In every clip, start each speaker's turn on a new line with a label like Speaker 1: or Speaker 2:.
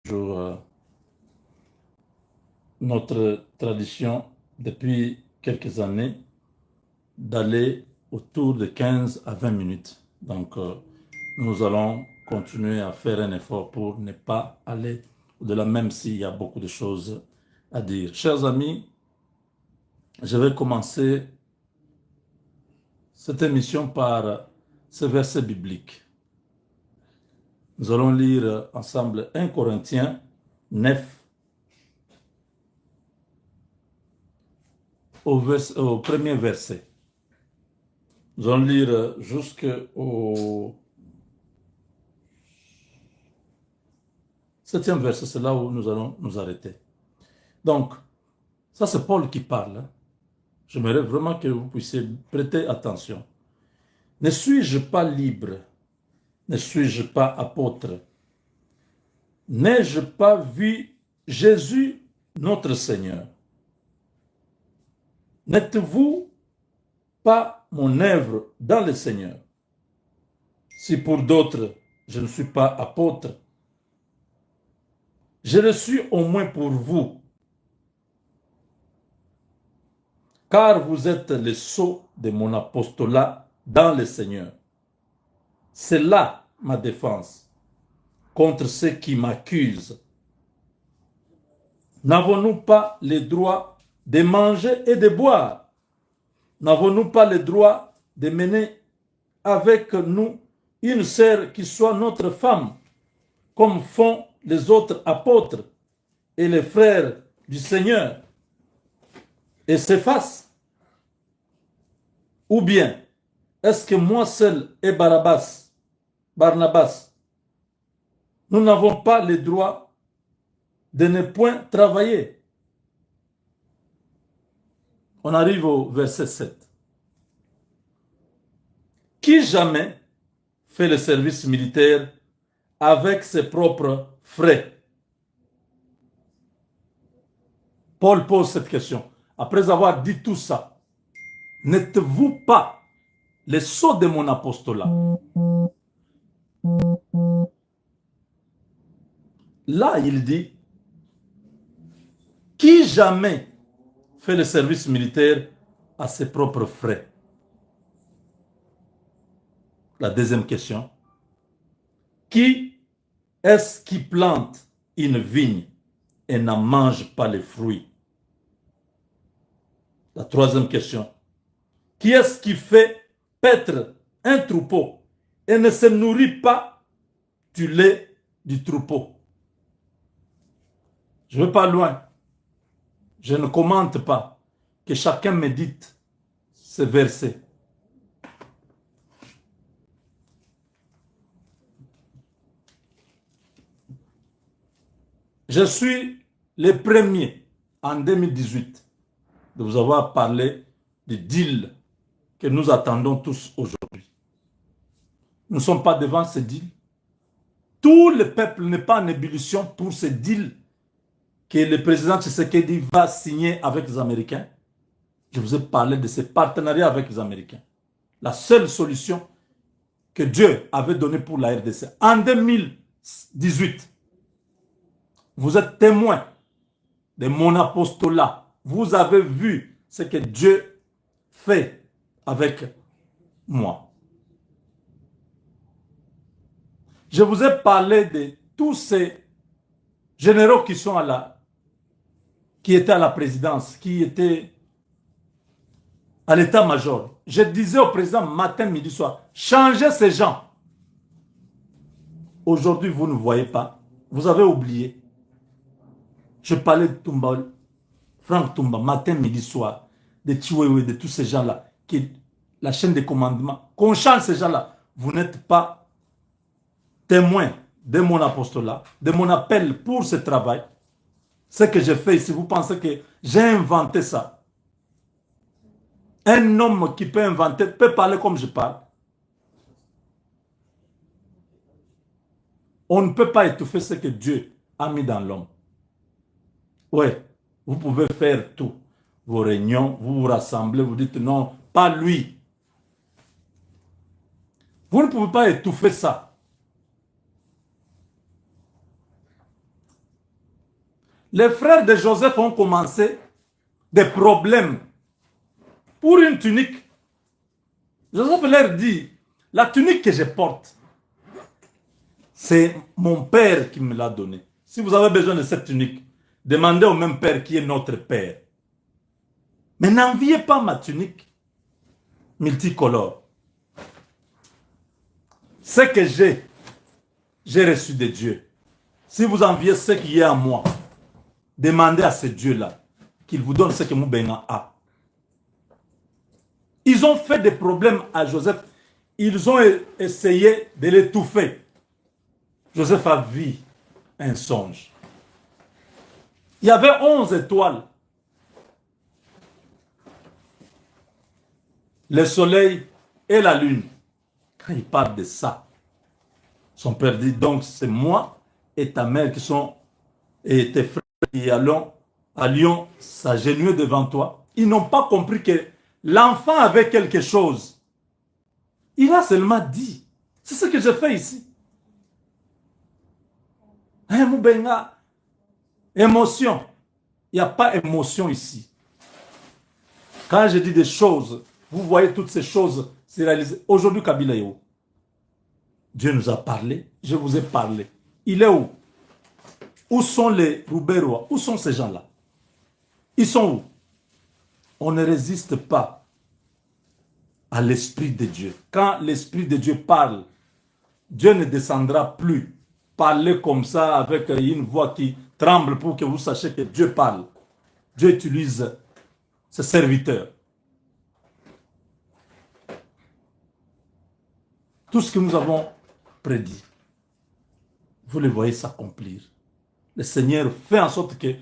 Speaker 1: toujours notre tradition depuis quelques années d'aller autour de 15 à 20 minutes. Donc, nous allons continuer à faire un effort pour ne pas aller au-delà, même s'il y a beaucoup de choses à dire. Chers amis, je vais commencer cette émission par ce verset biblique. Nous allons lire ensemble 1 Corinthiens 9, au premier verset. Nous allons lire jusqu'au 7e verset, c'est là où nous allons nous arrêter. Donc, ça c'est Paul qui parle. J'aimerais vraiment que vous puissiez prêter attention. Ne suis-je pas libre? Ne suis-je pas apôtre? N'ai-je pas vu Jésus, notre Seigneur? N'êtes-vous pas mon œuvre dans le Seigneur? Si pour d'autres, je ne suis pas apôtre, je le suis au moins pour vous, car vous êtes le sceau de mon apostolat dans le Seigneur. C'est là ma défense contre ceux qui m'accusent. N'avons-nous pas le droit de manger et de boire? N'avons-nous pas le droit de mener avec nous une sœur qui soit notre femme, comme font les autres apôtres et les frères du Seigneur, et s'effacent? Ou bien, est-ce que moi seul et Barnabas, nous n'avons pas le droit de ne point travailler? On arrive au verset 7. Qui jamais fait le service militaire avec ses propres frais? Paul pose cette question. Après avoir dit tout ça, n'êtes-vous pas le sceau de mon apostolat? Là, il dit, qui jamais fait le service militaire à ses propres frais? La deuxième question, qui est-ce qui plante une vigne et n'en mange pas les fruits? La troisième question, qui est-ce qui fait paître un troupeau et ne se nourrit pas du lait du troupeau? Je ne vais pas loin. Je ne commente pas. Que chacun médite ce verset. Je suis le premier en 2018 de vous avoir parlé du deal que nous attendons tous aujourd'hui. Nous ne sommes pas devant ce deal. Tout le peuple n'est pas en ébullition pour ce deal que le président Tshisekedi va signer avec les Américains. Je vous ai parlé de ce partenariat avec les Américains. La seule solution que Dieu avait donnée pour la RDC. En 2018, vous êtes témoin de mon apostolat. Vous avez vu ce que Dieu fait avec moi. Je vous ai parlé de tous ces généraux qui sont qui étaient à la présidence, qui étaient à l'état-major. Je disais au président matin, midi, soir, changez ces gens. Aujourd'hui, vous ne voyez pas. Vous avez oublié. Je parlais de Toumba, Franck Toumba, matin, midi, soir, de Chiwewe, de tous ces gens-là, la chaîne de commandement. Qu'on change ces gens-là. Vous n'êtes pas témoin de mon apostolat, de mon appel pour ce travail. Ce que j'ai fait ici, vous pensez que j'ai inventé ça? Un homme qui peut inventer, peut parler comme je parle. On ne peut pas étouffer ce que Dieu a mis dans l'homme. Oui, vous pouvez faire tout. Vos réunions, vous vous rassemblez, vous dites non, pas lui. Vous ne pouvez pas étouffer ça. Les frères de Joseph ont commencé des problèmes pour une tunique. Joseph leur dit, la tunique que je porte, c'est mon père qui me l'a donnée. Si vous avez besoin de cette tunique, demandez au même père qui est notre père. Mais n'enviez pas ma tunique multicolore. Ce que j'ai reçu de Dieu. Si vous enviez ce qui est à moi, demandez à ce Dieu-là qu'il vous donne ce que Moubenga a. Ils ont fait des problèmes à Joseph. Ils ont essayé de l'étouffer. Joseph a vu un songe. Il y avait 11 étoiles. Le soleil et la lune. Quand il parle de ça, son père dit, donc c'est moi et ta mère qui sont, et tes frères qui allions s'agenouiller devant toi. Ils n'ont pas compris que l'enfant avait quelque chose. Il a seulement dit, c'est ce que je fais ici. Hein, Moubenga, émotion. Il n'y a pas émotion ici. Quand je dis des choses, vous voyez toutes ces choses se réaliser. Aujourd'hui, Kabila est où? Dieu nous a parlé, je vous ai parlé. Il est où? Où sont les Rouberois? Où sont ces gens-là? Ils sont où? On ne résiste pas à l'Esprit de Dieu. Quand l'Esprit de Dieu parle, Dieu ne descendra plus parler comme ça avec une voix qui tremble pour que vous sachiez que Dieu parle. Dieu utilise ses serviteurs. Tout ce que nous avons prédit, vous le voyez s'accomplir. Le Seigneur fait en sorte que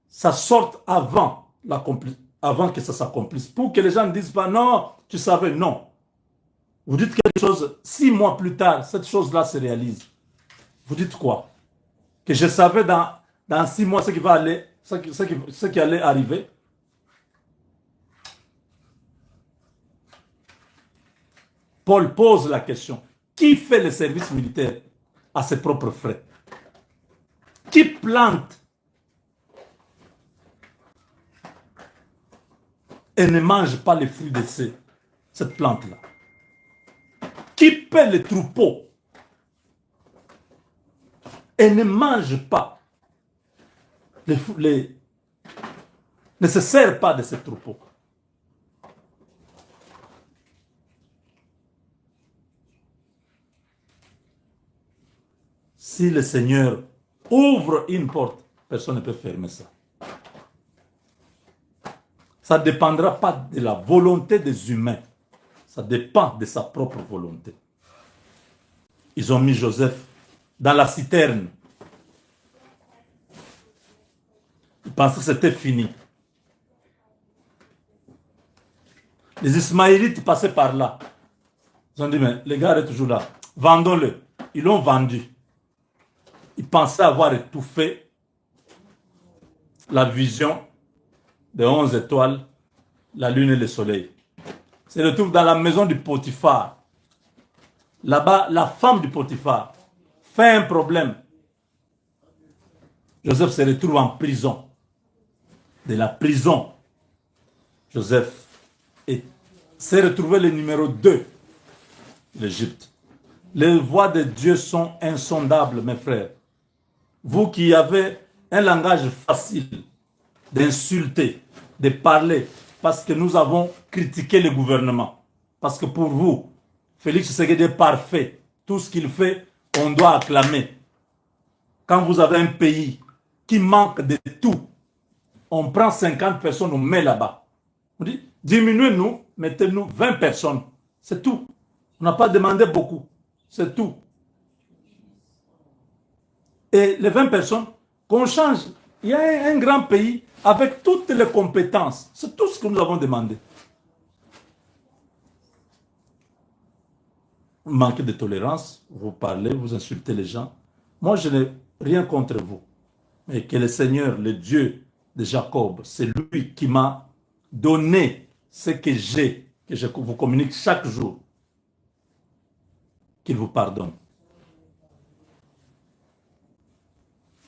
Speaker 1: ça sorte avant que ça s'accomplisse. Pour que les gens ne disent pas, non, tu savais, non. Vous dites quelque chose, 6 mois plus tard, cette chose-là se réalise. Vous dites quoi? Que je savais dans 6 mois ce qui allait arriver. Paul pose la question, qui fait le service militaire à ses propres frais? Qui plante et ne mange pas les fruits de cette plante-là? Qui paie les troupeaux et ne mange pas ne se sert pas de ces troupeaux? Si le Seigneur ouvre une porte, personne ne peut fermer ça. Ça ne dépendra pas de la volonté des humains. Ça dépend de sa propre volonté. Ils ont mis Joseph dans la citerne. Ils pensaient que c'était fini. Les Ismaélites passaient par là. Ils ont dit, mais le gars est toujours là. Vendons-le. Ils l'ont vendu. Ils pensaient avoir étouffé la vision des 11 étoiles, la lune et le soleil. Ils se retrouvent dans la maison du Potiphar. Là-bas, la femme du Potiphar fait un problème. Joseph se retrouve en prison. De la prison, Joseph s'est retrouvé le numéro 2 de l'Égypte. Les voies de Dieu sont insondables, mes frères. Vous qui avez un langage facile d'insulter, de parler, parce que nous avons critiqué le gouvernement. Parce que pour vous, Félix Tshisekedi est parfait. Tout ce qu'il fait, on doit acclamer. Quand vous avez un pays qui manque de tout, on prend 50 personnes, on met là-bas. On dit, diminuez-nous, mettez-nous 20 personnes. C'est tout. On n'a pas demandé beaucoup. C'est tout. Et les 20 personnes, qu'on change. Il y a un grand pays avec toutes les compétences. C'est tout ce que nous avons demandé. Manquez de tolérance, vous parlez, vous insultez les gens. Moi, je n'ai rien contre vous. Mais que le Seigneur, le Dieu de Jacob, c'est lui qui m'a donné ce que j'ai, que je vous communique chaque jour. Qu'il vous pardonne.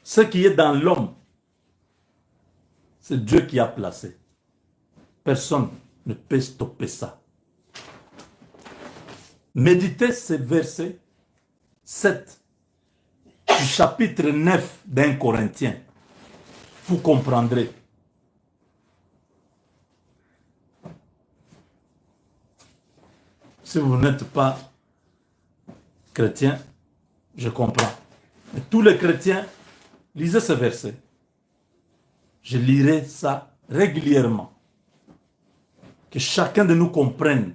Speaker 1: Ce qui est dans l'homme, C'est Dieu qui a placé. Personne ne peut stopper ça. Méditez ces versets 7 du chapitre 9 d'un Corinthien. Vous comprendrez. Si vous n'êtes pas chrétien, je comprends. Mais tous les chrétiens, lisez ce verset. Je lirai ça régulièrement. Que chacun de nous comprenne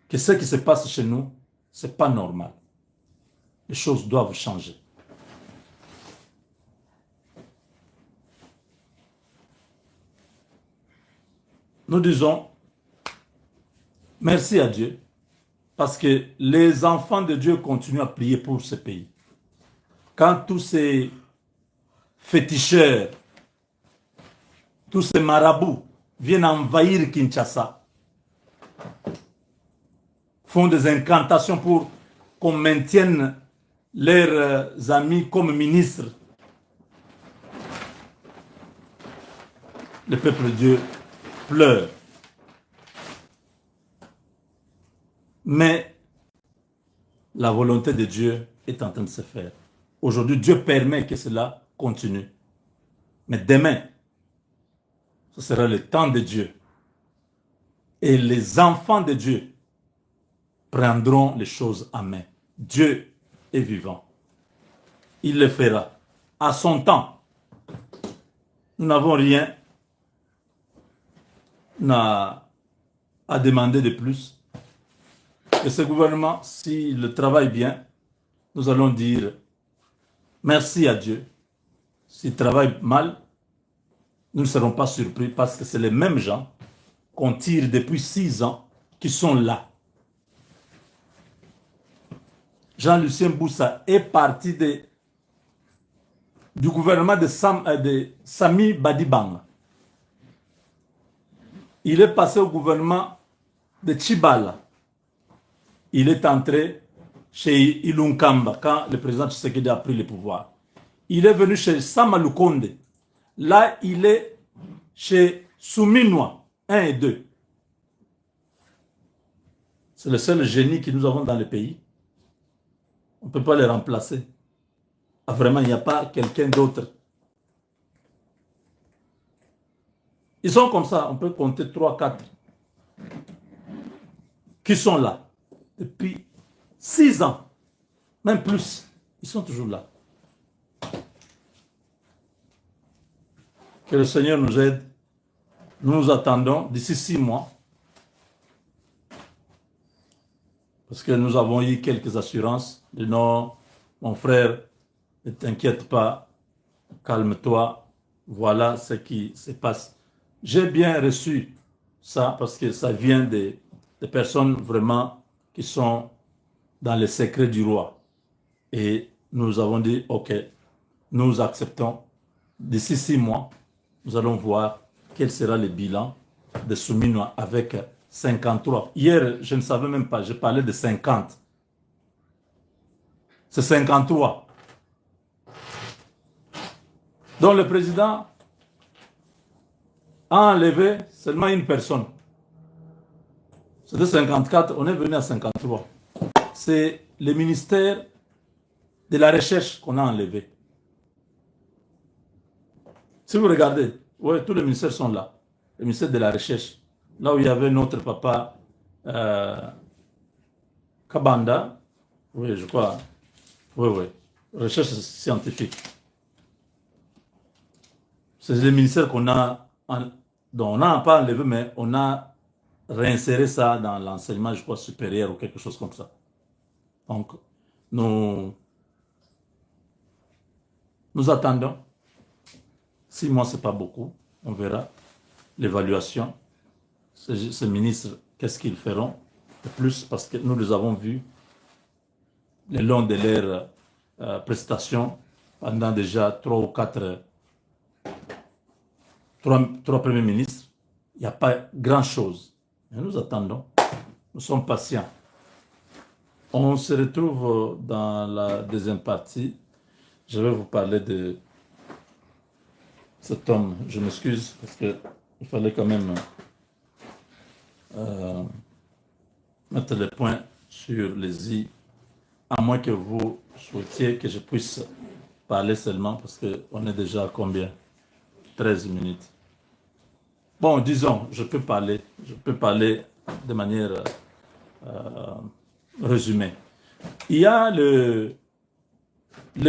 Speaker 1: que ce qui se passe chez nous, ce n'est pas normal. Les choses doivent changer. Nous disons merci à Dieu parce que les enfants de Dieu continuent à prier pour ce pays. Quand tous ces féticheurs, tous ces marabouts viennent envahir Kinshasa, font des incantations pour qu'on maintienne leurs amis comme ministres, le peuple de Dieu pleure. Mais la volonté de Dieu est en train de se faire. Aujourd'hui, Dieu permet que cela continue. Mais demain, ce sera le temps de Dieu. Et les enfants de Dieu prendront les choses en main. Dieu est vivant. Il le fera. À son temps, nous n'avons rien à demander de plus. Et ce gouvernement, s'il travaille bien, nous allons dire merci à Dieu. S'il travaille mal, nous ne serons pas surpris parce que c'est les mêmes gens qu'on tire depuis 6 ans qui sont là. Jean-Lucien Boussa est parti du gouvernement de Sami Badibanga. Il est passé au gouvernement de Tchibala. Il est entré chez Ilunkamba quand le président Tshisekedi a pris le pouvoir. Il est venu chez Samalukonde. Là, il est chez Souminwa 1 et 2. C'est le seul génie que nous avons dans le pays. On ne peut pas les remplacer. Ah, vraiment, il n'y a pas quelqu'un d'autre. Ils sont comme ça, on peut compter 3, 4 qui sont là depuis 6 ans, même plus. Ils sont toujours là. Que le Seigneur nous aide. Nous nous attendons d'ici 6 mois. Parce que nous avons eu quelques assurances de non, mon frère, ne t'inquiète pas, calme-toi, voilà ce qui se passe. J'ai bien reçu ça parce que ça vient des personnes vraiment qui sont dans les secrets du roi. Et nous avons dit, ok, nous acceptons. D'ici 6 mois, nous allons voir quel sera le bilan de Souminwa avec 53. Hier, je ne savais même pas, je parlais de 50. C'est 53. Donc le président a enlevé seulement une personne. C'était 54, on est venu à 53. C'est le ministère de la recherche qu'on a enlevé. Si vous regardez, ouais, tous les ministères sont là. Le ministère de la recherche, là où il y avait notre papa Kabanda, oui, je crois, oui, recherche scientifique. C'est le ministère qu'on a, dont on n'a pas enlevé, mais on a réinséré ça dans l'enseignement, je crois, supérieur ou quelque chose comme ça. Donc, nous attendons. 6 mois, ce n'est pas beaucoup. On verra l'évaluation. Ces ministres, qu'est-ce qu'ils feront de plus? Parce que nous les avons vus le long de leurs prestations pendant déjà 3 ou 4 trois premiers ministres. Il n'y a pas grand-chose. Mais nous attendons. Nous sommes patients. On se retrouve dans la deuxième partie. Je vais vous parler cet homme. Je m'excuse parce qu'il fallait quand même mettre les points sur les i, à moins que vous souhaitiez que je puisse parler seulement parce qu'on est déjà à combien? 13 minutes. Bon, disons, je peux parler de manière résumée. Il y a le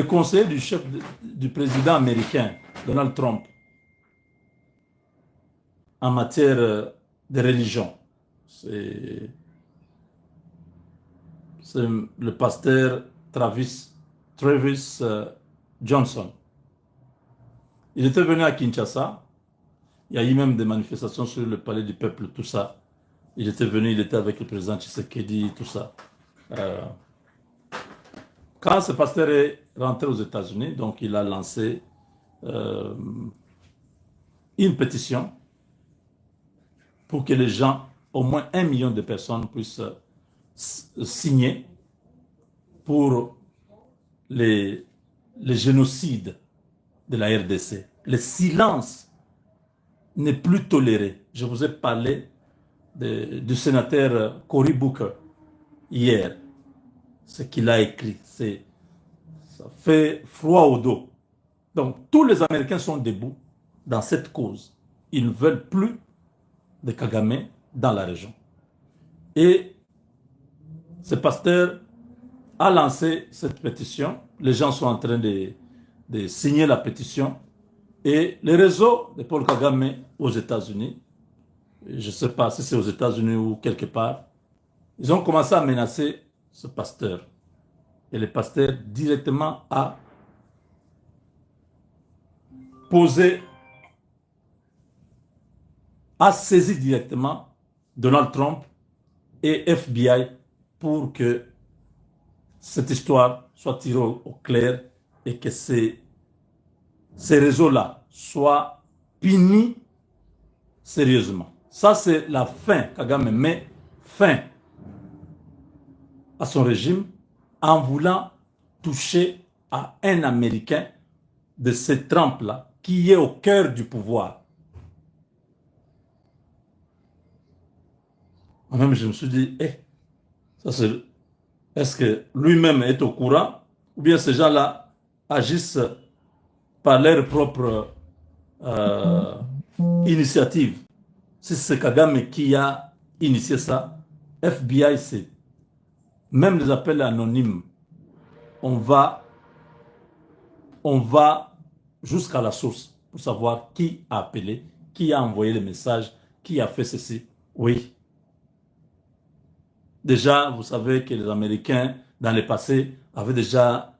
Speaker 1: conseiller du chef du président américain, Donald Trump, en matière de religion. C'est le pasteur Travis Johnson. Il était venu à Kinshasa. Il y a eu même des manifestations sur le palais du peuple, tout ça. Il était venu, il était avec le président Tshisekedi, tout ça. Quand ce pasteur est rentré aux États-Unis, donc il a lancé une pétition pour que les gens, au moins 1 million de personnes, puissent signer pour les génocides de la RDC. Le silence n'est plus toléré. Je vous ai parlé du sénateur Cory Booker hier. Ce qu'il a écrit, ça fait froid au dos. Donc tous les Américains sont debout dans cette cause. Ils ne veulent plus de Kagame dans la région. Et ce pasteur a lancé cette pétition. Les gens sont en train de signer la pétition. Et le réseau de Paul Kagame aux États-Unis, je ne sais pas si c'est aux États-Unis ou quelque part, ils ont commencé à menacer ce pasteur. Et le pasteur directement a saisi directement Donald Trump et FBI pour que cette histoire soit tirée au clair et que ces réseaux-là soient punis sérieusement. Ça, c'est la fin. Kagame met fin à son régime en voulant toucher à un Américain de cette trempe-là qui est au cœur du pouvoir. Moi-même, je me suis dit, est-ce que lui-même est au courant ou bien ces gens-là agissent par leur propre initiative? Si c'est Kagame qui a initié ça, FBI, c'est même les appels anonymes. On va jusqu'à la source pour savoir qui a appelé, qui a envoyé les messages, qui a fait ceci. Oui. Déjà, vous savez que les Américains, dans le passé, avaient déjà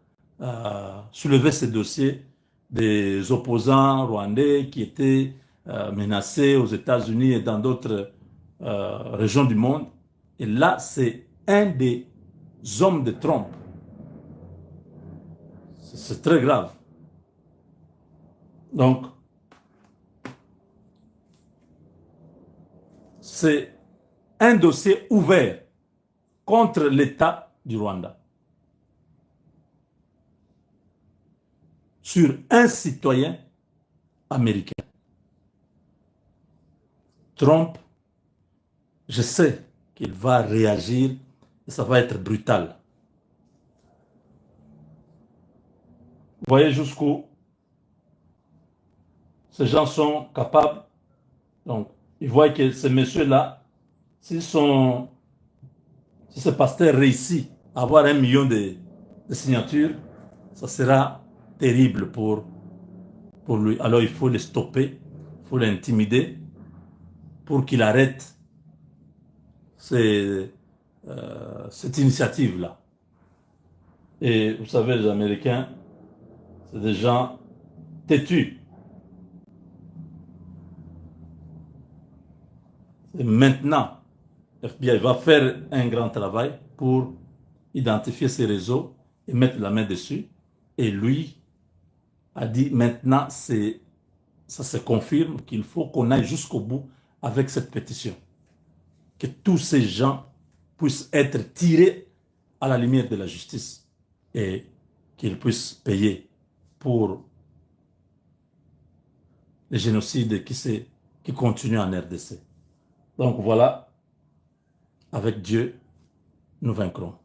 Speaker 1: soulevé ces dossiers des opposants rwandais qui étaient menacés aux États-Unis et dans d'autres régions du monde. Et là, c'est un des hommes de Trump. C'est très grave. Donc, c'est un dossier ouvert contre l'État du Rwanda sur un citoyen américain. Trump, je sais qu'il va réagir et ça va être brutal. Vous voyez jusqu'où ces gens sont capables. Donc, ils voient que ces messieurs-là, si ce pasteur réussit à avoir 1 million de signatures, ça sera terrible pour lui. Alors, il faut le stopper, il faut l'intimider pour qu'il arrête cette initiative-là. Et vous savez, les Américains, c'est des gens têtus. Et maintenant, l'FBI va faire un grand travail pour identifier ces réseaux et mettre la main dessus. Et lui a dit maintenant, ça se confirme qu'il faut qu'on aille jusqu'au bout avec cette pétition. Que tous ces gens puissent être tirés à la lumière de la justice et qu'ils puissent payer pour le génocide qui continue en RDC. Donc voilà, avec Dieu, nous vaincrons.